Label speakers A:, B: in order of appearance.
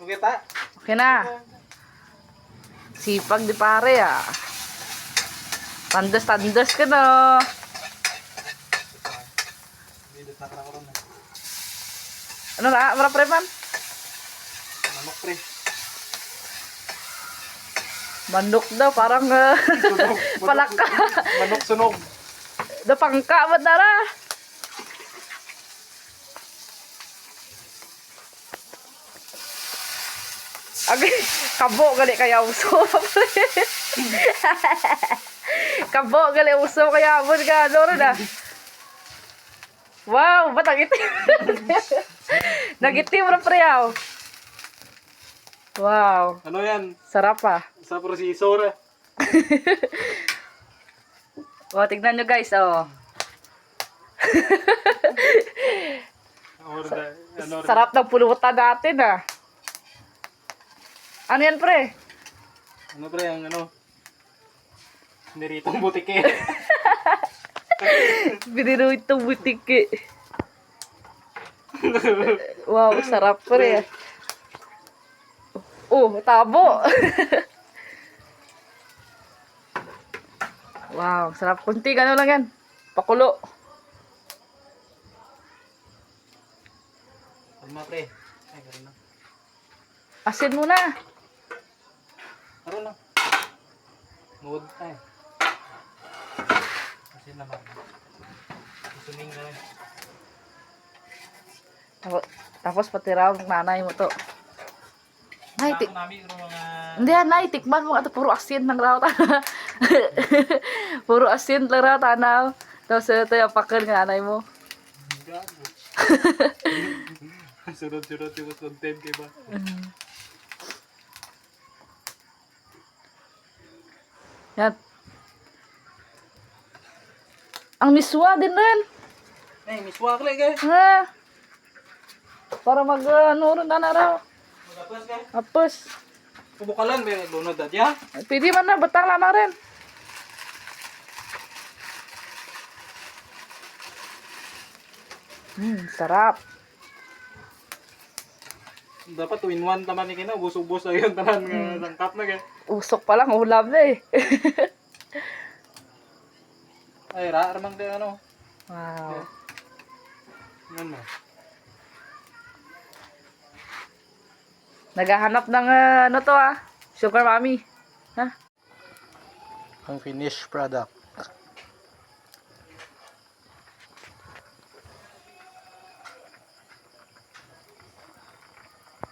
A: Okay ta?
B: Okay na. Sipag di pare ah. Tandas-tandas ka na.
A: Bidot na ka na karoon.
B: Ano na? Mara pre man?
A: Manok pre.
B: Manok daw. Parang
A: Sunog.
B: palaka.
A: Manok sunog.
B: Da pangka ba't nara? Agay, kabo gali kaya uso. Kabo gali uso kaya abon ka. Doro na. Wow, ba't nagitim? Nagitim na preyaw. Wow,
A: Ano yan?
B: sarap ah.
A: Sa prosesor.
B: O, tignan nyo guys, oh. Sarap ng pulutan natin ah. Ano yan pre?
A: Ano pre, ang ano? Niritong butike.
B: Biniro itong butiki. Wow, sarap pre. Oh, tabo. Wow, sarap. Kunti, gano'n lang yan. Pakulo.
A: Kalma pre. Ay, karoon na.
B: Asin muna.
A: Karoon na. Mood tayo. Kasi naman. Isuning na rin.
B: Tapos pati raw ng nanay mo to. Nay,
A: Ako namin yung mga...
B: hindi yan, nay. Tikman mo. Ito, puro asin lang raw. Puro asin lang raw, tanaw. Tapos ito yung pakil ng nanay mo.
A: Gago. Sunod-sunod yung content, diba?
B: Yan. Ang miswa din rin.
A: Ay, miswa ka lang eh.
B: Ha? Para ano rin na raw.
A: Magapos ka.
B: Tapos,
A: Pubukalan ba yung naglunod dati ha?
B: pwede man na, batang lana rin. Sarap.
A: Dapat 2-in-1 naman ni kina. Ubus-ubus na yung tanan ng sangkap na kaya.
B: Usok pa lang, ulam na eh.
A: Ay, ramang din ano.
B: Wow.
A: Yan mo.
B: Naghahanap ng ano to ah. Sugar mommy. Ha?
A: Ang finished product.